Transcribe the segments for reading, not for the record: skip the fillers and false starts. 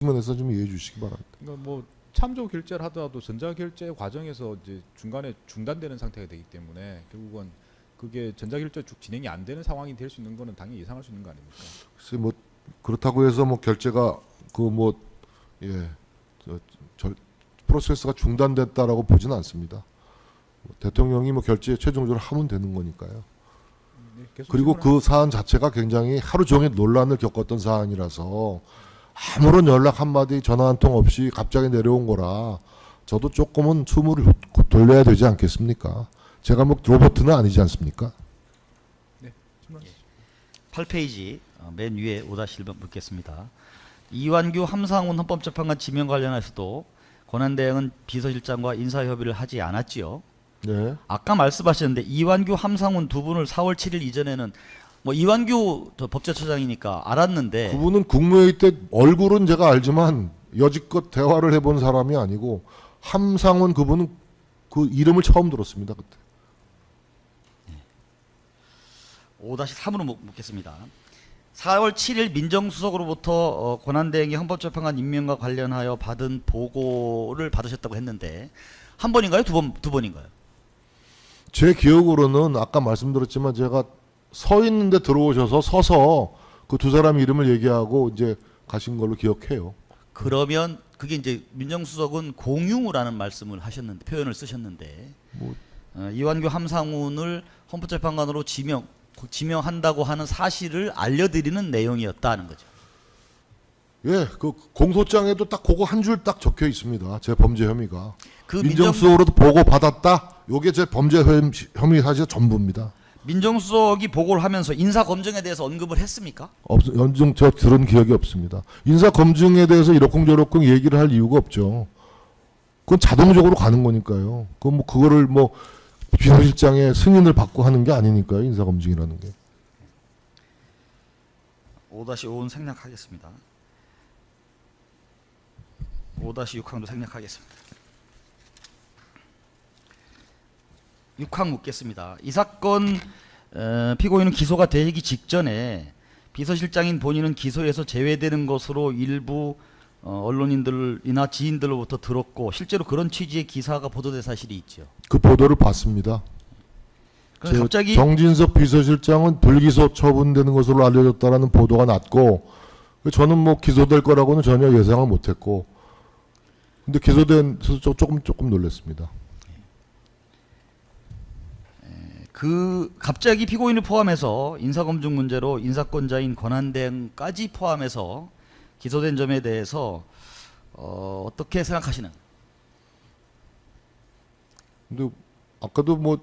측면에서 좀 이해해 주시기 바랍니다. 그러니까 뭐 참조 결제를 하더라도 전자 결제 과정에서 이제 중간에 중단되는 상태가 되기 때문에 결국은 그게 전자 결제 쭉 진행이 안 되는 상황이 될 수 있는 거는 당연히 예상할 수 있는 거 아닙니까? 글쎄 뭐 그렇다고 해서 뭐 결제가 프로세스가 중단됐다라고 보지는 않습니다. 대통령이 뭐 결제 최종적으로 하면 되는 거니까요. 네, 계속 그리고 질문을 그 사안 자체가 굉장히 하루 종일 논란을 겪었던 사안이라서 아무런 연락 한마디 전화 한 통 없이 갑자기 내려온 거라 저도 조금은 숨을 돌려야 되지 않겠습니까? 제가 뭐 로버트는 아니지 않습니까? 네, 질문하시죠. 8페이지 맨 위에 5-1번 묻겠습니다. 이완규 함상훈 헌법재판관 지명 관련해서도 권한대행은 비서실장과 인사협의를 하지 않았지요. 네. 아까 말씀하셨는데 이완규 함상훈 두 분을 4월 7일 이전에는 뭐 이완규 법제처장이니까 알았는데 그분은 국무회의 때 얼굴은 제가 알지만 여지껏 대화를 해본 사람이 아니고 함상훈 그분은 그 이름을 처음 들었습니다. 그때. 5-3으로 묻겠습니다. 4월 7일 민정수석으로부터 권한대행이 헌법재판관 임명과 관련하여 받은 보고를 받으셨다고 했는데 한 번인가요? 두 번인가요? 제 기억으로는 아까 말씀드렸지만 제가 서 있는데 들어오셔서 서서 그 두 사람 이름을 얘기하고 이제 가신 걸로 기억해요. 그러면 그게 이제 민정수석은 공유라는 말씀을 하셨는데 표현을 쓰셨는데 뭐 이완규 함상훈을 헌법재판관으로 지명한다고 하는 사실을 알려드리는 내용이었다는 거죠. 예, 그 공소장에도 딱 그거 한 줄 딱 적혀 있습니다. 제 범죄 혐의가. 그 민정수석으로도 보고 받았다. 요게 제 범죄 혐의 사실 전부입니다. 민정수석이 보고를 하면서 인사 검증에 대해서 언급을 했습니까? 연중 저 들은 기억이 없습니다. 인사 검증에 대해서 이러쿵저러쿵 얘기를 할 이유가 없죠. 그건 자동적으로 가는 거니까요. 그거를 뭐 비서실장의 승인을 받고 하는 게 아니니까요. 인사 검증이라는 게. 5-5는 생략하겠습니다. 5-6항도 생략하겠습니다. 6항 묻겠습니다. 이 사건 피고인은 기소가 되기 직전에 비서실장인 본인은 기소에서 제외되는 것으로 일부 언론인들이나 지인들로부터 들었고 실제로 그런 취지의 기사가 보도된 사실이 있죠. 그 보도를 봤습니다. 그런데 갑자기 정진석 비서실장은 불기소 처분되는 것으로 알려졌다라는 보도가 났고 저는 뭐 기소될 거라고는 전혀 예상을 못했고 근데 기소돼서 조금 놀랐습니다. 갑자기 피고인을 포함해서 인사검증 문제로 인사권자인 권한대행까지 포함해서 기소된 점에 대해서 어떻게 생각하시는? 근데 아까도 뭐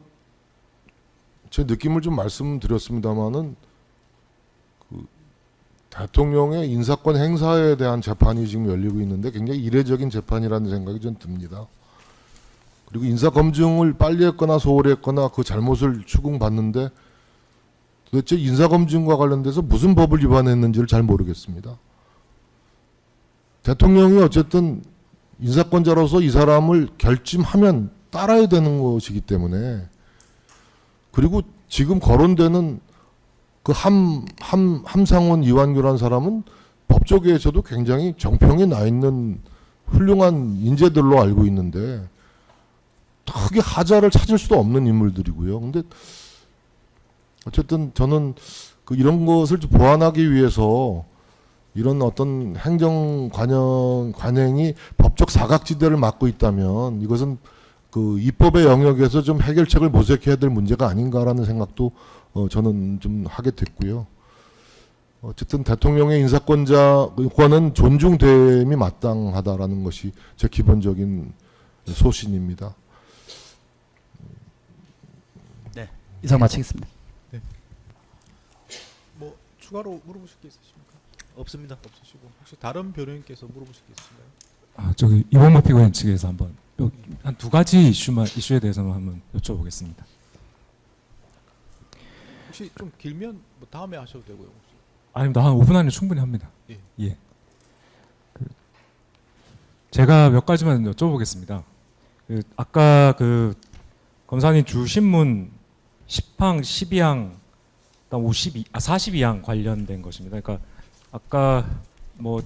제 느낌을 좀 말씀드렸습니다마는 그 대통령의 인사권 행사에 대한 재판이 지금 열리고 있는데 굉장히 이례적인 재판이라는 생각이 좀 듭니다. 그리고 인사 검증을 빨리 했거나 소홀히 했거나 그 잘못을 추궁받는데 도대체 인사 검증과 관련돼서 무슨 법을 위반했는지를 잘 모르겠습니다. 대통령이 어쨌든 인사권자로서 이 사람을 결심하면 따라야 되는 것이기 때문에 그리고 지금 거론되는 그 함상훈 이완규라는 사람은 법조계에서도 굉장히 정평이 나 있는 훌륭한 인재들로 알고 있는데 크게 하자를 찾을 수도 없는 인물들이고요. 근데 어쨌든 저는 이런 것을 좀 보완하기 위해서 이런 어떤 행정 관행이 법적 사각지대를 맡고 있다면 이것은 그 입법의 영역에서 좀 해결책을 모색해야 될 문제가 아닌가라는 생각도 저는 좀 하게 됐고요. 어쨌든 대통령의 인사권자권은 존중됨이 마땅하다라는 것이 제 기본적인 소신입니다. 네, 이상 마치겠습니다. 뭐 추가로 물어보실 게 있으십니까? 없습니다. 없으시고 혹시 다른 변호인께서 물어보실 게 있으신가요? 저기 이범호 피고인 측에서 한번 한 두 가지 이슈에 대해서만 한번 여쭤보겠습니다. 혹시 좀 길면 뭐 다음에 하셔도 되고요. 혹시. 아닙니다. 한 5분 안에 충분히 합니다. 예. 예. 제가 몇 가지만 여쭤보겠습니다. 아까 검사님 주신문 10항, 12항, 42항 관련된 것입니다. 그러니까 아까 뭐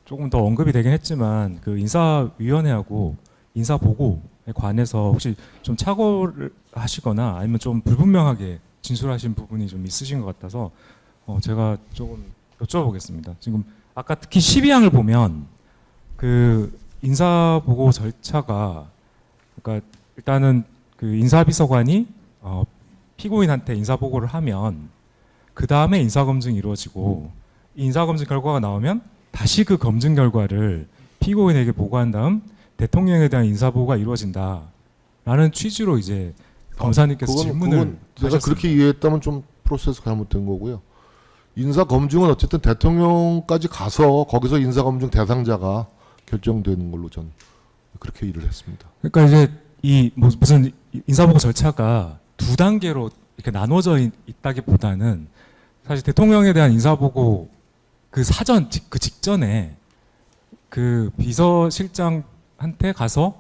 조금 더 언급이 되긴 했지만 그 인사위원회하고 인사보고에 관해서 혹시 좀 착오를 하시거나 아니면 좀 불분명하게 진술하신 부분이 좀 있으신 것 같아서 제가 조금 여쭤보겠습니다. 지금 아까 특히 12항을 보면 그 인사보고 절차가 그러니까 일단은 그 인사비서관이 피고인한테 인사보고를 하면 그 다음에 인사검증이 이루어지고 이 인사검증 결과가 나오면 다시 그 검증 결과를 피고인에게 보고한 다음 대통령에 대한 인사보고가 이루어진다라는 취지로 이제 검사님께서 질문을 그건 제가 하셨습니다. 그렇게 이해했다면 좀 프로세스가 잘못된 거고요. 인사 검증은 어쨌든 대통령까지 가서 거기서 인사 검증 대상자가 결정되는 걸로 전 그렇게 일을 했습니다. 그러니까 이제 이 무슨 인사보고 절차가 두 단계로 이렇게 나눠져 있다기보다는 사실 대통령에 대한 인사보고 그 사전 그 직전에 그 비서실장한테 가서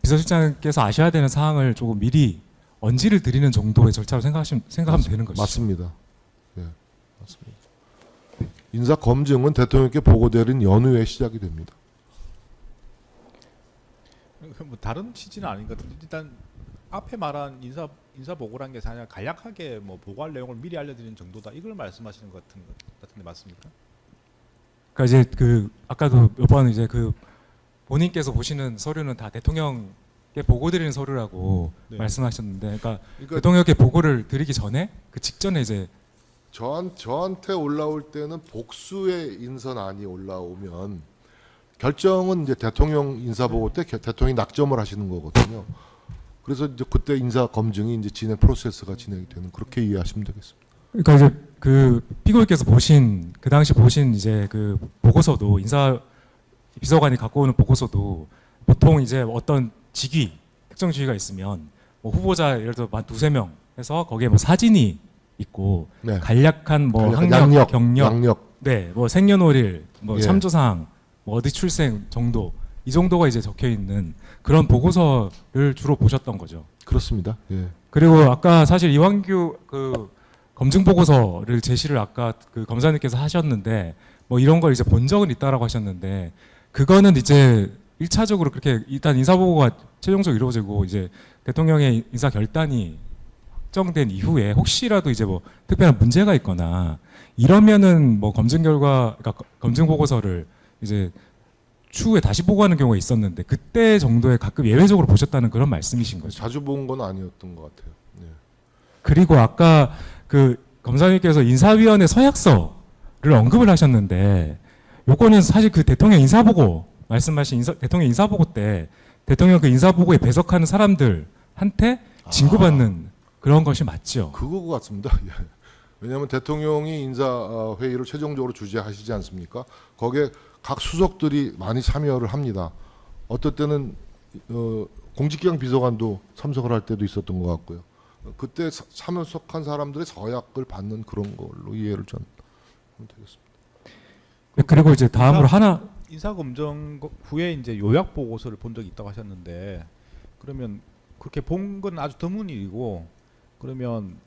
비서실장께서 아셔야 되는 사항을 조금 미리 언지를 드리는 정도의 절차로 생각하면 되는 것이죠. 맞습니다. 예, 맞습니다. 인사 검증은 대통령께 보고되는 연후에 시작이 됩니다. 뭐 다른 취지는 아닌 것 같은데 일단 앞에 말한 인사 보고란 게 사실 간략하게 뭐 보고할 내용을 미리 알려드리는 정도다 이걸 말씀하시는 것 같은데 맞습니까? 그러니까 이제 그 아까도 몇 번 이제 그 본인께서 보시는 서류는 다 대통령께 보고드리는 서류라고 네. 말씀하셨는데, 그러니까 그러니까 대통령께 보고를 드리기 전에 그 직전에 이제 저한테 올라올 때는 복수의 인선안이 올라오면 결정은 이제 대통령 인사보고 때 대통령이 낙점을 하시는 거거든요. 그래서 이제 그때 인사 검증이 이제 진행 프로세스가 진행이 되는 그렇게 이해하시면 되겠습니다. 그러니까 이제 그 피고인께서 보신 그 당시 보신 이제 그 보고서도 인사 비서관이 갖고 오는 보고서도 보통 이제 어떤 직위 특정 직위가 있으면 뭐 후보자 예를 들어 한 두세 명 해서 거기에 뭐 사진이 있고 네. 간략한 뭐 간략한 학력, 경력, 양력. 네, 뭐 생년월일, 뭐 예. 참조사항, 뭐 어디 출생 정도 이 정도가 이제 적혀 있는 그런 보고서를 주로 보셨던 거죠. 그렇습니다. 예. 그리고 아까 사실 이완규 그 검증 보고서를 제시를 아까 그 검사님께서 하셨는데 뭐 이런 걸 이제 본 적은 있다라고 하셨는데 그거는 이제 1차적으로 그렇게 일단 인사보고가 최종적으로 이루어지고 이제 대통령의 인사 결단이 확정된 이후에 혹시라도 이제 뭐 특별한 문제가 있거나 이러면은 뭐 검증 결과 그러니까 검증 보고서를 이제 추후에 다시 보고하는 경우가 있었는데 그때 정도에 가끔 예외적으로 보셨다는 그런 말씀이신 거죠. 자주 본 건 아니었던 것 같아요. 예. 그리고 아까 그 검사님께서 인사위원회 서약서를 언급을 하셨는데 요거는 사실 그 대통령 인사보고 말씀하신 대통령 인사보고 때 대통령 그 인사보고에 배석하는 사람들한테 진구받는 그런 것이 맞죠. 그거 같습니다. 예. 왜냐하면 대통령이 인사 회의를 최종적으로 주재하시지 않습니까? 거기에 각 수석들이 많이 참여를 합니다. 어떨 때는 공직기강 비서관도 참석을 할 때도 있었던 것 같고요. 그때 참석한 사람들의 서약을 받는 그런 걸로 이해를 전 하면 되겠습니다. 그리고 이제 다음으로 하나 인사 검증 후에 이제 요약 보고서를 본 적이 있다고 하셨는데 그러면 그렇게 본 건 아주 드문 일이고 그러면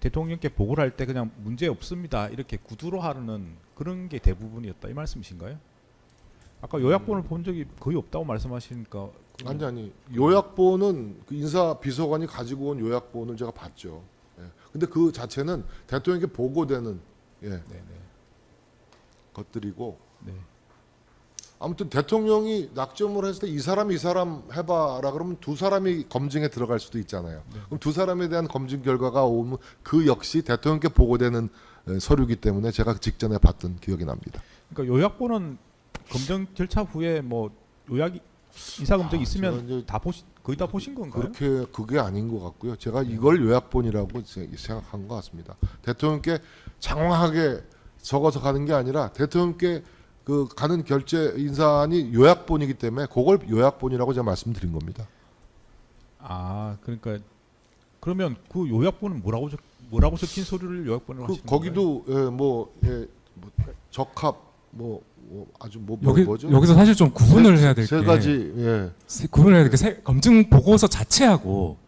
대통령께 보고를 할 때 그냥 문제 없습니다 이렇게 구두로 하는 그런 게 대부분이었다 이 말씀이신가요? 아까 요약본을 본 적이 거의 없다고 말씀하시니까 아니 요약본은 그 인사 비서관이 가지고 온 요약본을 제가 봤죠. 예. 근데 그 자체는 대통령에게 보고되는 네네. 것들이고 네. 아무튼 대통령이 낙점을 했을 때 이 사람 해봐라 그러면 두 사람이 검증에 들어갈 수도 있잖아요. 네. 그럼 두 사람에 대한 검증 결과가 오면 그 역시 대통령께 보고되는 서류이기 때문에 제가 직전에 봤던 기억이 납니다. 그러니까 요약본은 검증 절차 후에 뭐 요약이 인사 검증 제가 있으면 이제 거의 다 보신 건가요? 그게 아닌 것 같고요. 제가 이걸 요약본이라고 생각한 것 같습니다. 대통령께 장황하게 적어서 가는 게 아니라 대통령께 그 가는 결재 인사안이 요약본이기 때문에 그걸 요약본이라고 제가 말씀드린 겁니다. 아 그러니까 그러면 그 요약본은 뭐라고 적힌 서류를 요약본으로 하시는 거기도 뭐 적합 아주 뭐죠? 여기서 사실 좀 구분을 해야 될 게 세 가지 구분을 구분을 해야 될 게 검증 보고서 자체하고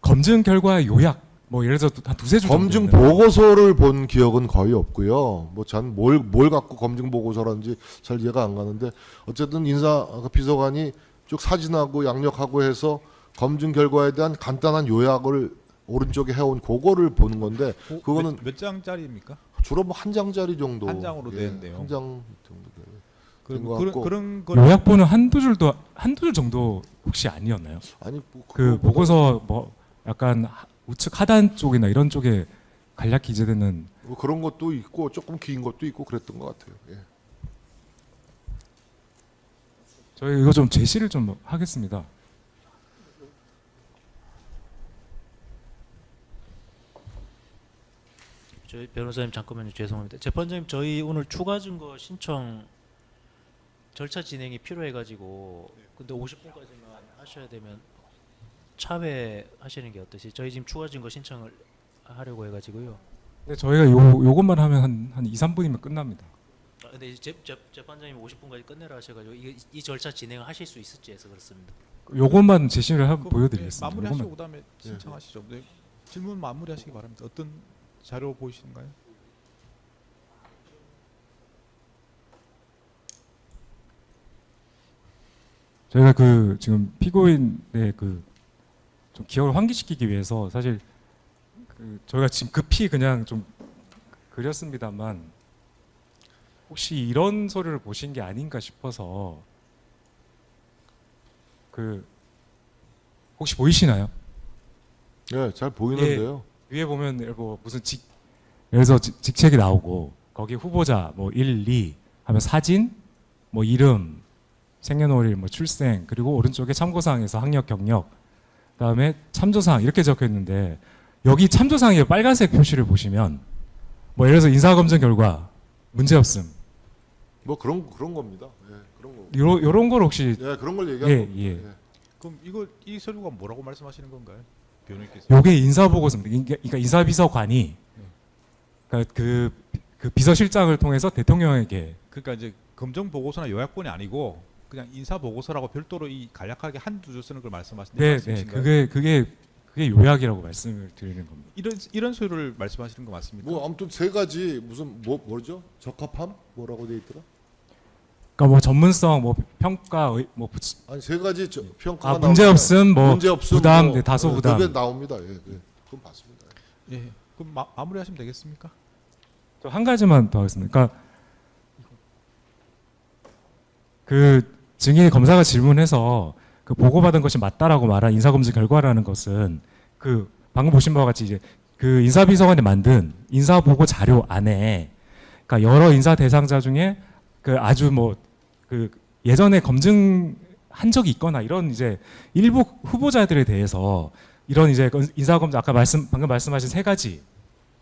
검증 결과의 요약 뭐 예를 들어서 한 두세 주 검증 정도 보고서를 본 기억은 거의 없고요. 뭐 전 뭘 갖고 검증 보고서라는지 잘 이해가 안 가는데 어쨌든 인사 비서관이 쭉 사진하고 양력하고 해서 검증 결과에 대한 간단한 요약을 오른쪽에 해온 그거를 보는 건데 그거는 몇 장짜리입니까? 주로 뭐 한 장짜리 정도 한 장으로 된 내용. 한 장 정도 그런 것 그런 같고. 그런 거를 요약본은 한두 줄 정도 혹시 아니었나요? 아니 뭐 그 그거보다- 보고서 뭐 약간 우측 하단 쪽이나 이런 쪽에 간략히 기재되는 뭐 그런 것도 있고 조금 긴 것도 있고 그랬던 것 같아요. 예. 저희 이거 좀 제시를 좀 하겠습니다. 저희 변호사님 잠깐만요. 죄송합니다. 재판장님 저희 오늘 추가 증거 신청 절차 진행이 필요해가지고 근데 50분까지만 하셔야 되면 차회하시는 게 어떠시? 저희 지금 추가 증거 신청을 하려고 해가지고요. 근데 저희가 요것만 하면 한 2, 3분이면 끝납니다. 근데 이제 재판장님 50분까지 끝내라 하셔가지고 이 절차 진행을 하실 수 있을지 해서 그렇습니다. 요것만 제시를 그럼, 보여드리겠습니다. 마무리하시고 요것만. 그다음에 신청하시죠. 네. 질문 마무리하시기 바랍니다. 어떤 자료 보이시는가요? 저희가 그 지금 피고인의 그 좀 기억을 환기시키기 위해서 사실 그 저희가 지금 급히 그냥 좀 그렸습니다만 혹시 이런 서류를 보신 게 아닌가 싶어서 그 혹시 보이시나요? 예, 잘 보이는데요. 위에 보면 뭐 무슨 예를 들어서 직책이 나오고 거기 후보자 뭐 1, 2 하면 사진, 뭐 이름, 생년월일, 뭐 출생 그리고 오른쪽에 참고사항에서 학력, 경력 그다음에 참조사항 이렇게 적혀 있는데 여기 참조사항에 빨간색 표시를 보시면 뭐 예를 들어서 인사검증 결과 문제 없음 뭐 그런 겁니다. 예, 그런 거. 요런 걸 혹시 예, 그런 걸 얘기하는 예, 겁니다. 예. 예. 그럼 이 서류가 뭐라고 말씀하시는 건가요? 변호인께서. 요게 인사보고서입니다. 그러니까 인사비서관이 그러니까 그 비서실장을 통해서 대통령에게 그러니까 이제 검정 보고서나 요약본이 아니고 그냥 인사 보고서라고 별도로 이 간략하게 한두 줄 쓰는 걸 말씀하시는 네, 말씀이신가요? 그게 요약이라고 말씀을 드리는 겁니다. 이런 서류를 말씀하시는 거 맞습니까? 뭐 아무튼 세 가지 무슨 뭐죠? 적합함 뭐라고 돼 있더라? 그러니까 뭐 전문성, 뭐 평가, 뭐 아니 세 가지 평가가 문제 나오는데 없음, 뭐 문제 없음, 부담, 뭐, 네, 다소 부담. 그게 나옵니다. 예, 예. 그건 봤습니다. 예. 그럼 마무리하시면 되겠습니까? 저 한 가지만 더 하겠습니다. 그러니까 그 증인 검사가 질문해서 그 보고받은 것이 맞다라고 말한 인사검증 결과라는 것은 그 방금 보신 바와 같이 이제 그 인사비서관이 만든 인사보고 자료 안에 그러니까 여러 인사 대상자 중에 그 아주 뭐 그 예전에 검증한 적이 있거나 이런 이제 일부 후보자들에 대해서 이런 이제 인사검증 아까 방금 말씀하신 세 가지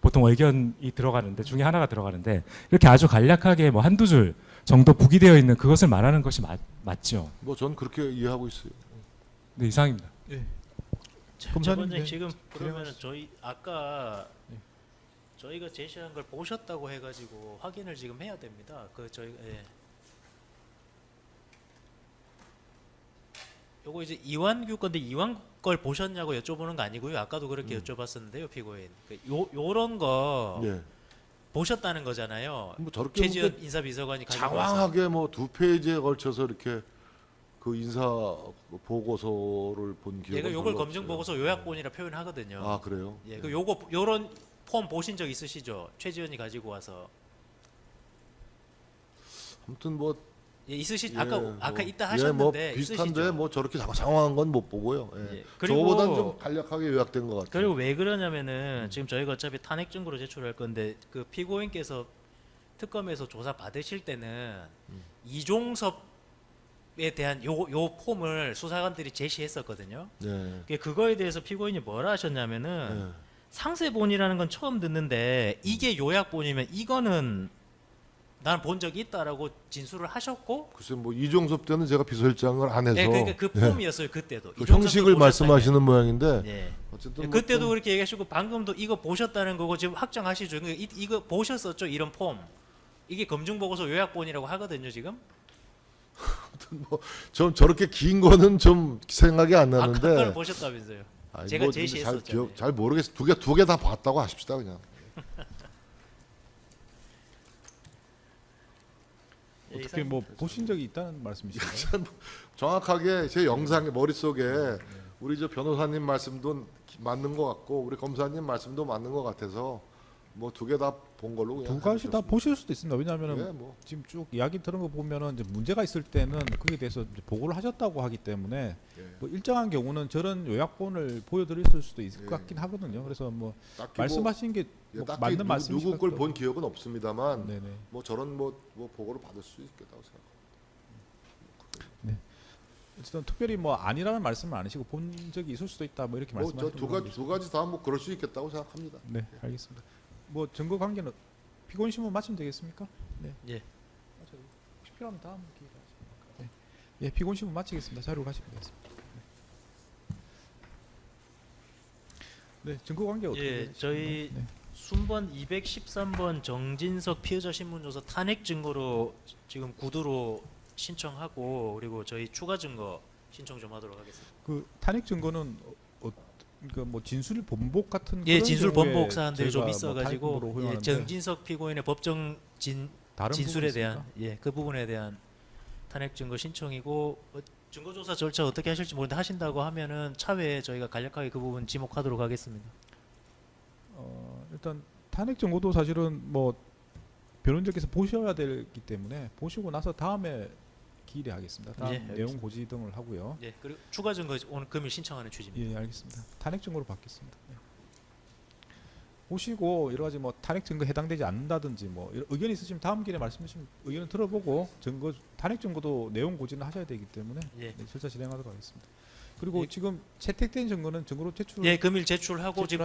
보통 의견이 들어가는데 중에 하나가 들어가는데 이렇게 아주 간략하게 뭐 한두 줄 정도 부기되어 있는 그것을 말하는 것이 맞죠. 뭐 전 그렇게 이해하고 있어요. 네, 이상입니다. 예. 재판장님 검사님, 지금 네. 그러면은 저희 아까 저희가 제시한 걸 보셨다고 해가지고 확인을 지금 해야 됩니다. 그 저희 요거 이제 이완규 건데 이완규 걸 보셨냐고 여쭤보는 거 아니고요. 아까도 그렇게 여쭤봤었는데요, 피고인. 요런 거 예. 보셨다는 거잖아요. 뭐 저렇게 최지원 인사비서관이 가지고 와서. 장황하게 뭐 두 페이지에 걸쳐서 이렇게 그 인사 보고서를 본 기억은 얘가 요걸 별로 검증 없어요. 보고서 요약본이라 표현하거든요. 아 그래요? 예, 그 요런 폼 보신 적 있으시죠? 최지원이 가지고 와서. 아무튼 뭐 예, 있으시 예, 아까 뭐, 있다 예, 하셨는데 뭐 비슷한데 있으시죠? 뭐 저렇게 장황한 건 못 보고요. 예. 예, 그리고- 저거보다는 좀 간략하게 요약된 것 같아요. 그리고 왜 그러냐면은 지금 저희가 어차피 탄핵 증거로 제출할 건데 그 피고인께서 특검에서 조사 받으실 때는 이종섭에 대한 요 폼을 수사관들이 제시했었거든요. 네. 그거에 대해서 피고인이 뭐라 하셨냐면은 네. 상세본이라는 건 처음 듣는데 이게 요약본이면 이거는 난 본 적이 있다라고 진술을 하셨고 글쎄 뭐 이종섭 때는 제가 비서실장을 안 해서 네, 그러니까 그 폼이었어요 그때도. 그 이종섭도 형식을 보셨다며. 말씀하시는 모양인데 예. 어쨌든 뭐 그때도 좀 그렇게 얘기하시고 방금도 이거 보셨다는 거고 지금 확정하시죠. 이거 보셨었죠 이런 폼. 이게 검증 보고서 요약본이라고 하거든요 지금. 좀 저렇게 긴 거는 좀 생각이 안 아까 걸 나는데 보셨다면서요. 아니, 제가 뭐 제시했었잖아요. 잘 모르겠어. 두 개 다 봤다고 하십시다 그냥. 예, 어떻게 뭐 보신 적이 있다는 말씀이신가요? 정확하게 제 영상의 머릿속에 우리 저 변호사님 말씀도 맞는 것 같고 우리 검사님 말씀도 맞는 것 같아서 뭐 두 개 다 본 걸로 그냥 두 가지 다 보실 수도 있습니다. 왜냐하면 예, 뭐 지금 쭉 이야기 들은 거 보면은 이제 문제가 있을 때는 그에 대해서 이제 보고를 하셨다고 하기 때문에 예. 뭐 일정한 경우는 저런 요약본을 보여드릴 수도 있을 것 같긴 하거든요. 그래서 뭐 딱히 말씀하신 게 예, 뭐 딱히 맞는 말씀이신 누구 걸 것 본 기억은 없습니다만 네네. 뭐 저런 뭐 보고를 받을 수 있겠다고 생각합니다. 어쨌든 특별히 뭐 아니라는 말씀을 안 하시고 본 적이 있을 수도 있다 뭐 이렇게 말씀하시는 뭐저두 가지 다 뭐 그럴 수 있겠다고 생각합니다. 네, 알겠습니다. 뭐 증거 관계는 피고인 신문 마치면 되겠습니까? 네. 예. 혹시 필요하면 다음 기회에 하십니까? 네. 예, 피고인 신문 마치겠습니다. 자료로 가시면 되겠습니다. 네, 증거 관계 어떻게 예, 되십니까? 저희 네. 순번 213번 정진석 피의자 신문조서 탄핵 증거로 지금 구두로 신청하고 그리고 저희 추가 증거 신청 좀 하도록 하겠습니다. 그 탄핵 증거는 그러니까 뭐 진술 번복 같은 예, 그런 진술 경우에 번복 사안들이 좀 저희가 뭐 있어가지고 탄핵으로 예, 허용하는데 정진석 피고인의 법정 다른 진술에 부분이 대한 있습니까? 그 부분에 대한 탄핵 증거 신청이고 증거 조사 절차 어떻게 하실지 모르는데 하신다고 하면은 차후에 저희가 간략하게 그 부분 지목하도록 하겠습니다. 일단 탄핵 증거도 사실은 뭐 변호인들께서 보셔야 되기 때문에 보시고 나서 다음에 기일하겠습니다. 다음 예, 내용 알겠습니다. 고지 등을 하고요. 예, 그리고 추가 증거 오늘 금일 신청하는 취지입니다. 예, 알겠습니다. 탄핵 증거로 받겠습니다. 네. 보시고 여러 가지 뭐 탄핵 증거 해당되지 않는다든지 뭐 의견 있으시면 다음 기회에 말씀해 주시면 의견을 들어보고 증거 탄핵 증거도 내용 고지는 하셔야 되기 때문에 예. 네, 절차 진행하도록 하겠습니다. 그리고 예. 지금 채택된 증거는 증거로 제출 예, 금일 제출하고 지금